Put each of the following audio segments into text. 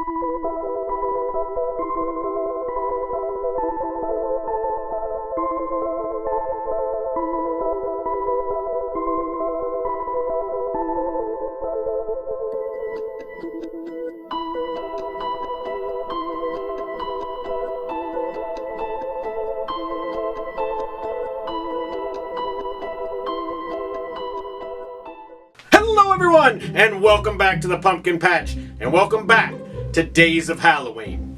Hello everyone, and welcome back to the Pumpkin Patch, and welcome back to Days of Halloween.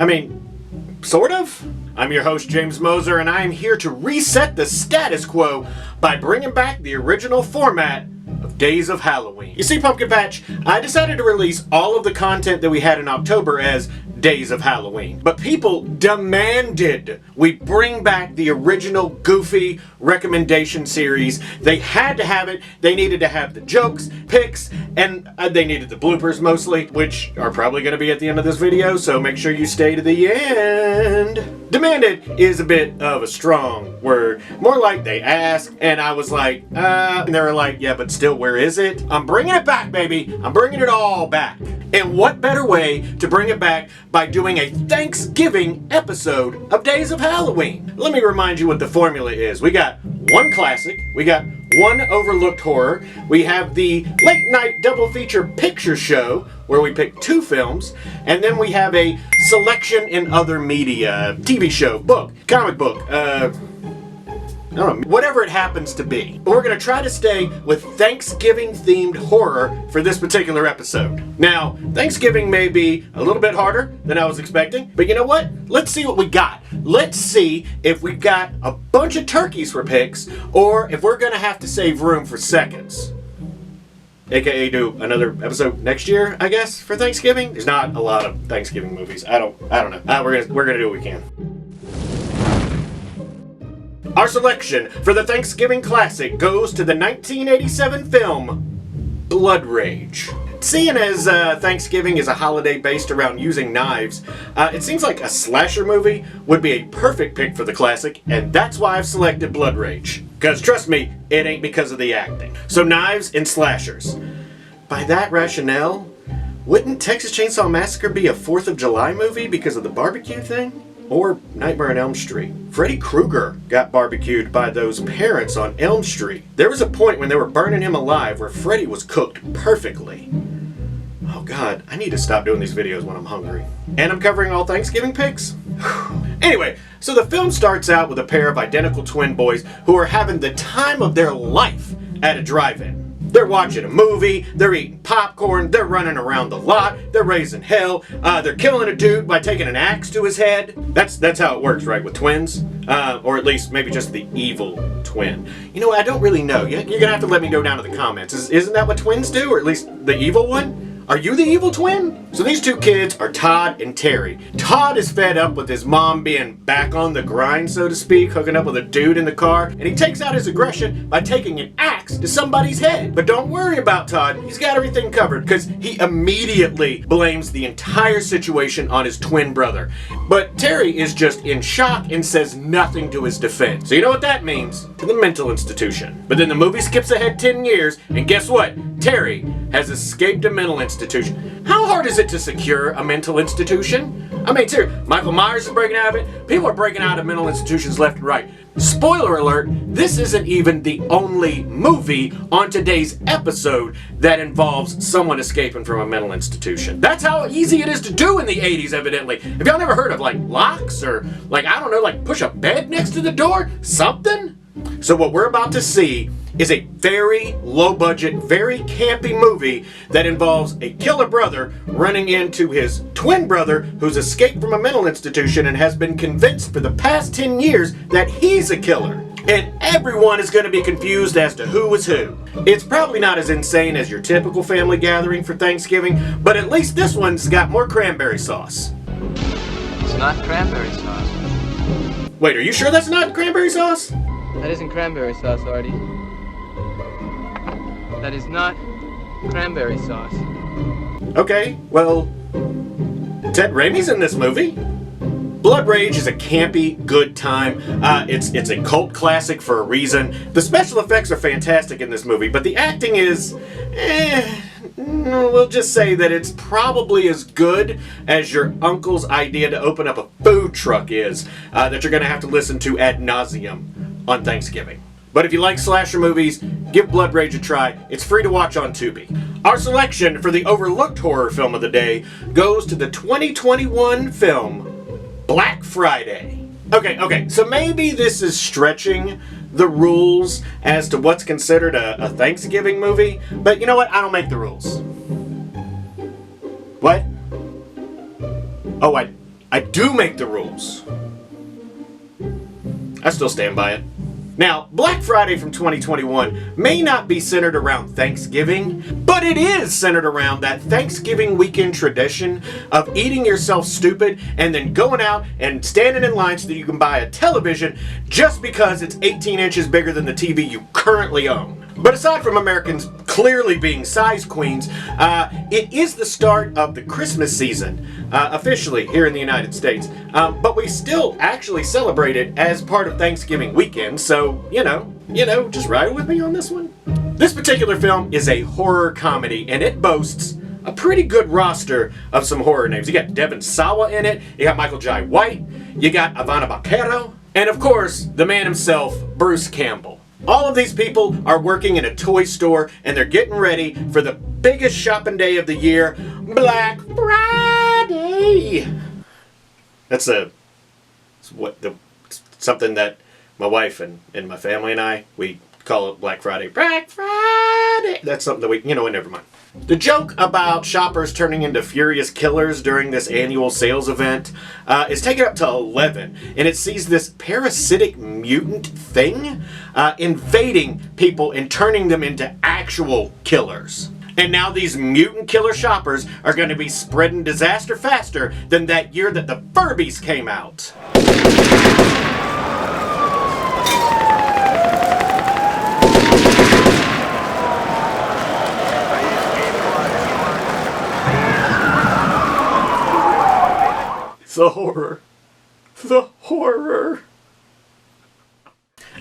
I mean, sort of. I'm your host, James Moser, and I am here to reset the status quo by bringing back the original format of Days of Halloween. You see, Pumpkin Patch, I decided to release all of the content that we had in October as Days of Halloween. But people demanded we bring back the original goofy recommendation series. They had to have it. They needed to have the jokes, picks, and they needed the bloopers mostly, which are probably going to be at the end of this video, so make sure you stay to the end. Demanded is a bit of a strong word. More like they asked, and I was like, and they were like, yeah, but still, where is it? I'm bringing it back, baby. I'm bringing it all back. And what better way to bring it back by doing a Thanksgiving episode of Days of Halloween? Let me remind you what the formula is. We got one classic, we got one overlooked horror, we have the late night double feature picture show where we pick 2 films, and then we have a selection in other media, TV show, book, comic book, I don't know, whatever it happens to be. But we're going to try to stay with Thanksgiving-themed horror for this particular episode. Now, Thanksgiving may be a little bit harder than I was expecting, but you know what? Let's see what we got. Let's see if we've got a bunch of turkeys for picks, or if we're going to have to save room for seconds. AKA do another episode next year, I guess, for Thanksgiving. There's not a lot of Thanksgiving movies. I don't know. We're gonna do what we can. Our selection for the Thanksgiving classic goes to the 1987 film Blood Rage. Seeing as Thanksgiving is a holiday based around using knives, it seems like a slasher movie would be a perfect pick for the classic, and that's why I've selected Blood Rage. Because trust me, it ain't because of the acting. So knives and slashers. By that rationale, wouldn't Texas Chainsaw Massacre be a 4th of July movie because of the barbecue thing? Or Nightmare on Elm Street. Freddy Krueger got barbecued by those parents on Elm Street. There was a point when they were burning him alive where Freddy was cooked perfectly. Oh God, I need to stop doing these videos when I'm hungry. And I'm covering all Thanksgiving picks? Anyway, so the film starts out with a pair of identical twin boys who are having the time of their life at a drive-in. They're watching a movie, they're eating popcorn, they're running around the lot, they're raising hell, they're killing a dude by taking an axe to his head. That's how it works, right, with twins? Or at least maybe just the evil twin. You know what, I don't really know. You're gonna have to let me know down in the comments. Isn't that what twins do, or at least the evil one? Are you the evil twin? So these 2 kids are Todd and Terry. Todd is fed up with his mom being back on the grind, so to speak, hooking up with a dude in the car, and he takes out his aggression by taking an axe to somebody's head. But don't worry about Todd, he's got everything covered, because he immediately blames the entire situation on his twin brother. But Terry is just in shock and says nothing to his defense. So you know what that means? To the mental institution. But then the movie skips ahead 10 years, and guess what? Terry has escaped a mental institution. How hard is it to secure a mental institution? I mean, seriously, Michael Myers is breaking out of it. People are breaking out of mental institutions left and right. Spoiler alert, this isn't even the only movie on today's episode that involves someone escaping from a mental institution. That's how easy it is to do in the 80s, evidently. Have y'all never heard of, like, locks or, like, I don't know, like, push a bed next to the door? Something? So what we're about to see is a very low-budget, very campy movie that involves a killer brother running into his twin brother who's escaped from a mental institution and has been convinced for the past 10 years that he's a killer. And everyone is going to be confused as to who is who. It's probably not as insane as your typical family gathering for Thanksgiving, but at least this one's got more cranberry sauce. It's not cranberry sauce. Wait, are you sure that's not cranberry sauce? That isn't cranberry sauce, Artie. That is not cranberry sauce. Okay, well, Ted Raimi's in this movie. Blood Rage is a campy, good time. It's a cult classic for a reason. The special effects are fantastic in this movie, but the acting is, we'll just say that it's probably as good as your uncle's idea to open up a food truck is, that you're going to have to listen to ad nauseum on Thanksgiving. But if you like slasher movies, give Blood Rage a try. It's free to watch on Tubi. Our selection for the overlooked horror film of the day goes to the 2021 film Black Friday. Okay, so maybe this is stretching the rules as to what's considered a Thanksgiving movie, but you know what? I don't make the rules. What? Oh, I do make the rules. I still stand by it. Now, Black Friday from 2021 may not be centered around Thanksgiving, but it is centered around that Thanksgiving weekend tradition of eating yourself stupid and then going out and standing in line so that you can buy a television just because it's 18 inches bigger than the TV you currently own. But aside from Americans clearly being size queens, it is the start of the Christmas season, officially here in the United States. But we still actually celebrate it as part of Thanksgiving weekend, so, you know, just ride with me on this one. This particular film is a horror comedy, and it boasts a pretty good roster of some horror names. You got Devon Sawa in it, you got Michael Jai White, you got Ivana Baquero, and of course, the man himself, Bruce Campbell. All of these people are working in a toy store and they're getting ready for the biggest shopping day of the year, Black Friday. That's something that my wife and my family and I, we call it Black Friday. Black Friday. That's something that never mind. The joke about shoppers turning into furious killers during this annual sales event is taken up to 11, and it sees this parasitic mutant thing invading people and turning them into actual killers. And now these mutant killer shoppers are going to be spreading disaster faster than that year that the Furbies came out. The horror. The horror.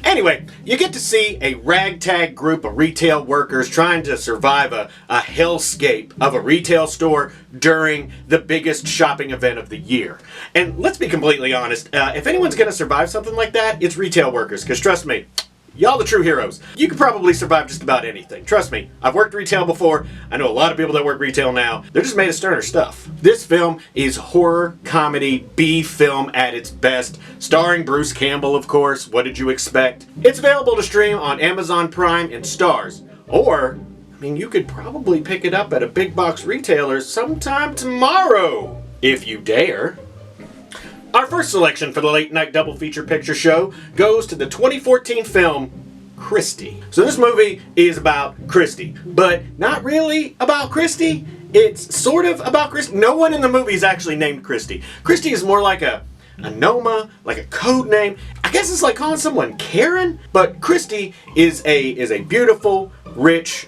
Anyway, you get to see a ragtag group of retail workers trying to survive a hellscape of a retail store during the biggest shopping event of the year. And let's be completely honest, if anyone's going to survive something like that, it's retail workers, because trust me, y'all the true heroes. You can probably survive just about anything. Trust me, I've worked retail before. I know a lot of people that work retail now. They're just made of sterner stuff. This film is horror, comedy, B film at its best. Starring Bruce Campbell, of course. What did you expect? It's available to stream on Amazon Prime and Starz. Or, you could probably pick it up at a big box retailer sometime tomorrow, if you dare. Our first selection for the late night double feature picture show goes to the 2014 film Christy. So this movie is about Christy, but not really about Christy. It's sort of about Christy. No one in the movie is actually named Christy. Christy is more like a Noma, like a code name. I guess it's like calling someone Karen, but Christy is a beautiful, rich,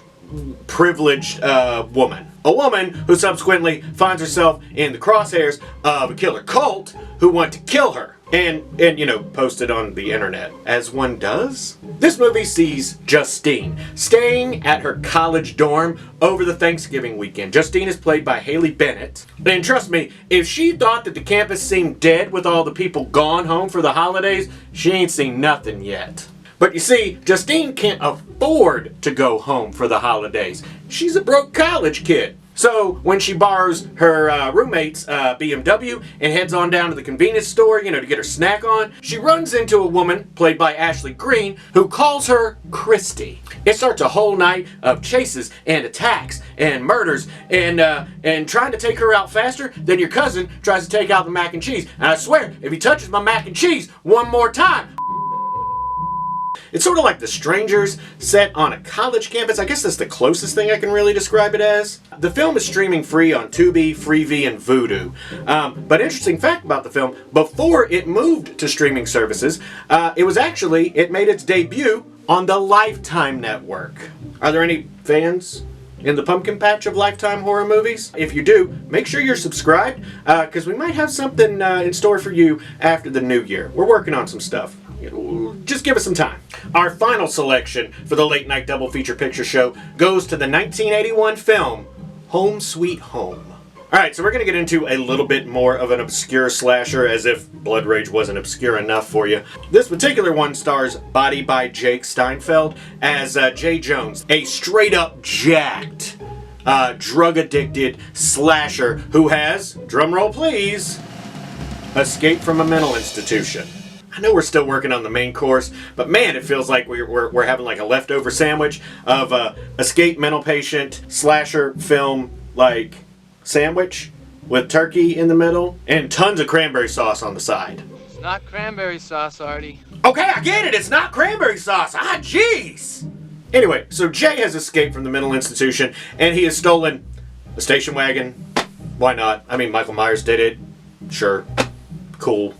privileged woman. A woman who subsequently finds herself in the crosshairs of a killer cult who want to kill her. And post it on the internet, as one does. This movie sees Justine staying at her college dorm over the Thanksgiving weekend. Justine is played by Haley Bennett. And trust me, if she thought that the campus seemed dead with all the people gone home for the holidays, she ain't seen nothing yet. But you see, Justine can't afford to go home for the holidays. She's a broke college kid. So when she borrows her roommate's BMW and heads on down to the convenience store, to get her snack on, she runs into a woman, played by Ashley Greene, who calls her Christy. It starts a whole night of chases and attacks and murders and trying to take her out faster than your cousin tries to take out the mac and cheese. And I swear, if he touches my mac and cheese one more time, it's sort of like The Strangers set on a college campus. I guess that's the closest thing I can really describe it as. The film is streaming free on Tubi, Freevee, and Vudu. But interesting fact about the film, before it moved to streaming services, it made its debut on the Lifetime network. Are there any fans in the pumpkin patch of Lifetime horror movies? If you do, make sure you're subscribed, because we might have something in store for you after the new year. We're working on some stuff. Just give us some time. Our final selection for the late night double feature picture show goes to the 1981 film Home Sweet Home. Alright, so we're going to get into a little bit more of an obscure slasher, as if Blood Rage wasn't obscure enough for you. This particular one stars Body by Jake Steinfeld as Jay Jones, a straight-up jacked, drug-addicted slasher who has, drumroll please, escaped from a mental institution. I know we're still working on the main course, but man, it feels like we're having like a leftover sandwich of escaped mental patient slasher film like sandwich with turkey in the middle and tons of cranberry sauce on the side. It's not cranberry sauce, Artie. Okay, I get it. It's not cranberry sauce. Ah, jeez. Anyway, so Jay has escaped from the mental institution and he has stolen a station wagon. Why not? I mean, Michael Myers did it. Sure. Cool.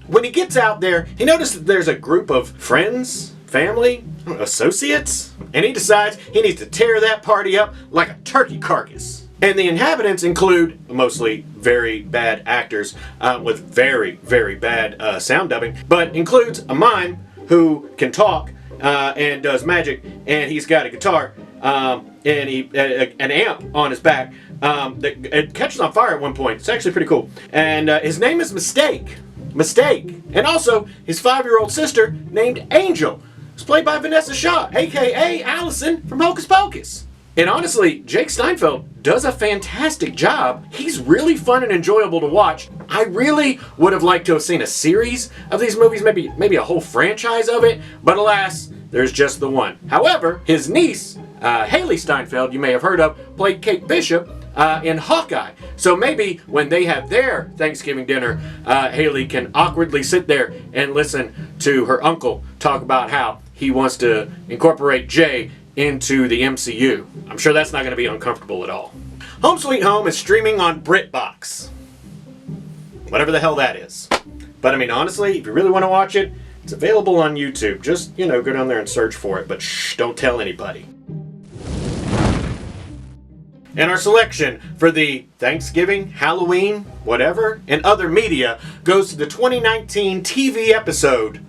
When he gets out there, he notices that there's a group of friends, family, associates, and he decides he needs to tear that party up like a turkey carcass. And the inhabitants include mostly very bad actors with very, very bad sound dubbing, but includes a mime who can talk and does magic, and he's got a guitar and an amp on his back that it catches on fire at one point. It's actually pretty cool. And his name is Mistake. And also his 5-year-old sister named Angel. It's played by Vanessa Shaw, aka Allison from Hocus Pocus. And honestly, Jake Steinfeld does a fantastic job. He's really fun and enjoyable to watch. I really would have liked to have seen a series of these movies, maybe a whole franchise of it, but alas, there's just the one. However, his niece, Haley Steinfeld, you may have heard of, played Kate Bishop in Hawkeye. So maybe when they have their Thanksgiving dinner, Haley can awkwardly sit there and listen to her uncle talk about how he wants to incorporate Jay into the MCU. I'm sure that's not going to be uncomfortable at all. Home Sweet Home is streaming on BritBox. Whatever the hell that is. But I mean, honestly, if you really want to watch it, it's available on YouTube. Just, go down there and search for it, but shh, don't tell anybody. And our selection for the Thanksgiving, Halloween, whatever, and other media goes to the 2019 TV episode,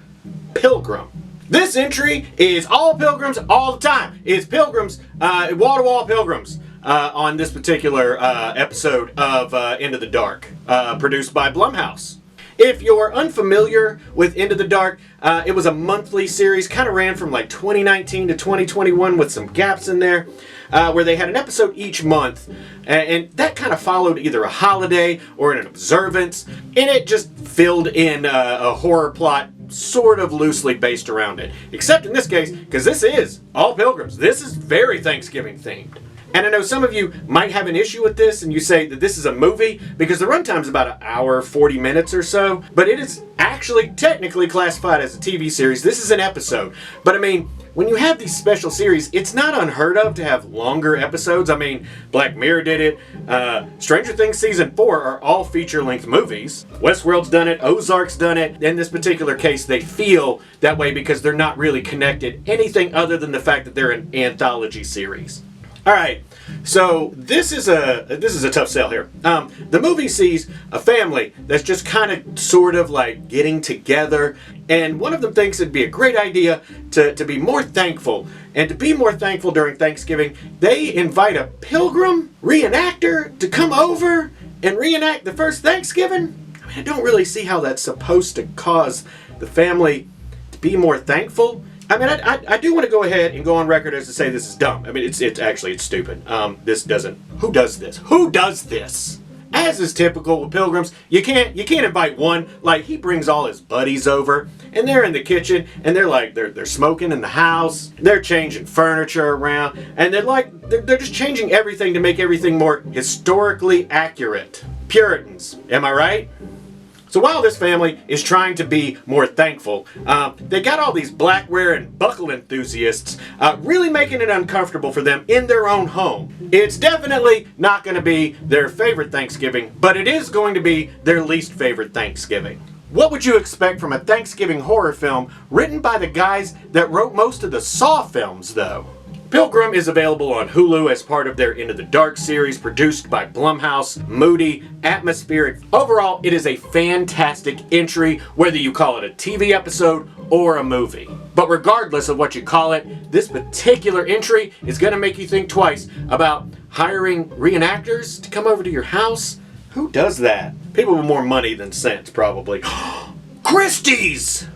Pilgrim. This entry is all Pilgrims all the time. It's Pilgrims, wall-to-wall Pilgrims on this particular episode of Into the Dark, produced by Blumhouse. If you're unfamiliar with Into the Dark, it was a monthly series, kind of ran from like 2019 to 2021 with some gaps in there, where they had an episode each month, and that kind of followed either a holiday or an observance, and it just filled in a horror plot sort of loosely based around it. Except in this case, because this is all Pilgrims. This is very Thanksgiving themed. And I know some of you might have an issue with this, and you say that this is a movie, because the runtime is about an hour, 40 minutes or so, but it is actually technically classified as a TV series. This is an episode. But I mean, when you have these special series, it's not unheard of to have longer episodes. I mean, Black Mirror did it. Stranger Things Season 4 are all feature-length movies. Westworld's done it. Ozark's done it. In this particular case, they feel that way because they're not really connected anything other than the fact that they're an anthology series. All right, so this is a tough sell here. The movie sees a family that's just kind of sort of like getting together, and one of them thinks it'd be a great idea to be more thankful. And to be more thankful during Thanksgiving, they invite a Pilgrim reenactor to come over and reenact the first Thanksgiving. I mean, I don't really see how that's supposed to cause the family to be more thankful. I mean, I do want to go ahead and go on record as to say this is dumb. I mean, it's stupid. This doesn't. Who does this? Who does this? As is typical with Pilgrims, you can't invite one. Like, he brings all his buddies over, and they're in the kitchen, and they're smoking in the house. They're changing furniture around, and they're just changing everything to make everything more historically accurate. Puritans, am I right? So while this family is trying to be more thankful, they got all these black-wearing buckle enthusiasts really making it uncomfortable for them in their own home. It's definitely not going to be their favorite Thanksgiving, but it is going to be their least favorite Thanksgiving. What would you expect from a Thanksgiving horror film written by the guys that wrote most of the Saw films, though? Pilgrim is available on Hulu as part of their Into the Dark series, produced by Blumhouse, moody, atmospheric. Overall, it is a fantastic entry, whether you call it a TV episode or a movie. But regardless of what you call it, this particular entry is going to make you think twice about hiring reenactors to come over to your house? Who does that? People with more money than sense, probably. Christie's!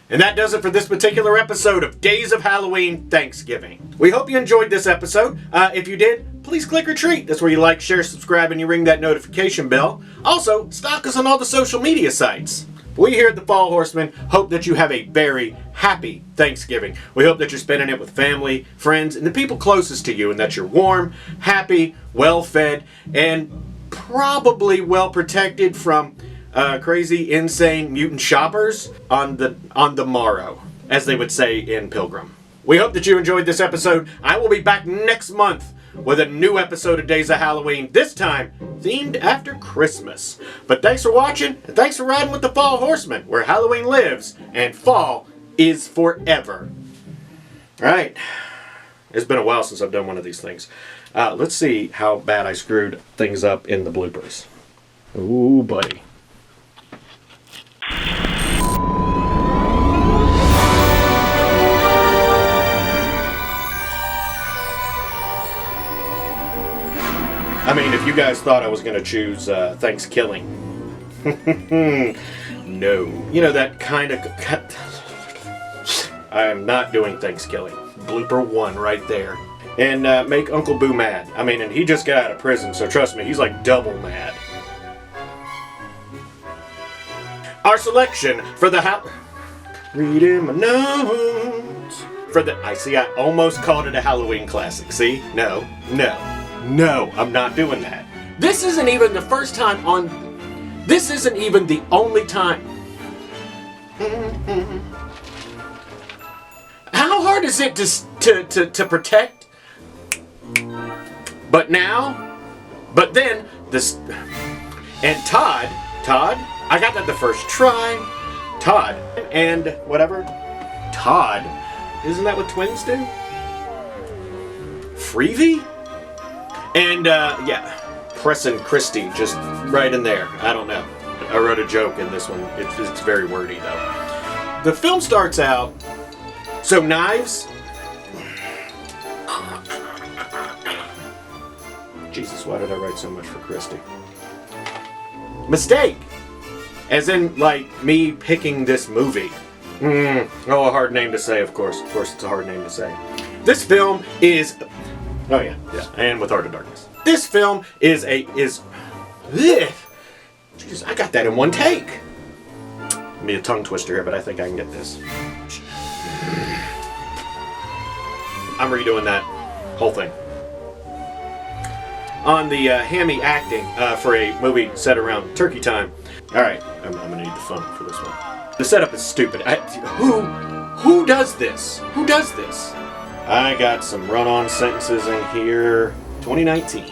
And that does it for this particular episode of Days of Halloween Thanksgiving. We hope you enjoyed this episode. If you did, please click retweet. That's where you like, share, subscribe, and you ring that notification bell. Also, stalk us on all the social media sites. We here at the Fall Horsemen hope that you have a very happy Thanksgiving. We hope that you're spending it with family, friends, and the people closest to you, and that you're warm, happy, well-fed, and probably well-protected from crazy, insane mutant shoppers on the morrow, as they would say in Pilgrim. We hope that you enjoyed this episode. I will be back next month with a new episode of Days of Halloween, this time themed after Christmas. But thanks for watching, and thanks for riding with the Fall Horsemen, where Halloween lives and fall is forever. Alright, it's been a while since I've done one of these things. Let's see how bad I screwed things up in the bloopers. Ooh, buddy. I mean, if you guys thought I was going to choose Thanksgiving. No. You know, that kind of... I am not doing Thanksgiving. Blooper 1 right there. And make Uncle Boo mad. I mean, and he just got out of prison, so trust me, he's like double mad. Our selection for the reading my notes. For the... I almost called it a Halloween classic. See? No. I'm not doing that. This isn't even the first time on... This isn't even the only time... How hard is it to protect? But now... But then, this... And Todd... I got that the first try. Todd and whatever. Todd? Isn't that what twins do? Freebie? And, yeah, Preston Christie, just right in there. I don't know. I wrote a joke in this one. It's very wordy, though. The film starts out... So, knives... Jesus, why did I write so much for Christie? Mistake! As in, like, me picking this movie. Oh, a hard name to say, of course. Of course, it's a hard name to say. This film is... Oh yeah, and with Art of Darkness. This film is Jesus, I got that in one take. Be a tongue twister here, but I think I can get this. I'm redoing that whole thing. On the hammy acting for a movie set around turkey time. All right, I'm gonna need the fun for this one. The setup is stupid. Who does this? Who does this? I got some run-on sentences in here. 2019.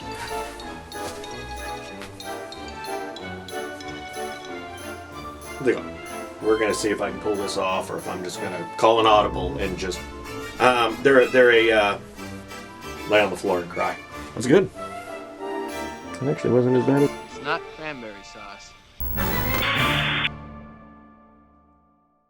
We're going to see if I can pull this off, or if I'm just going to call an audible and just... They're lay on the floor and cry. That's good. It actually wasn't as bad as... It's not cranberry sauce.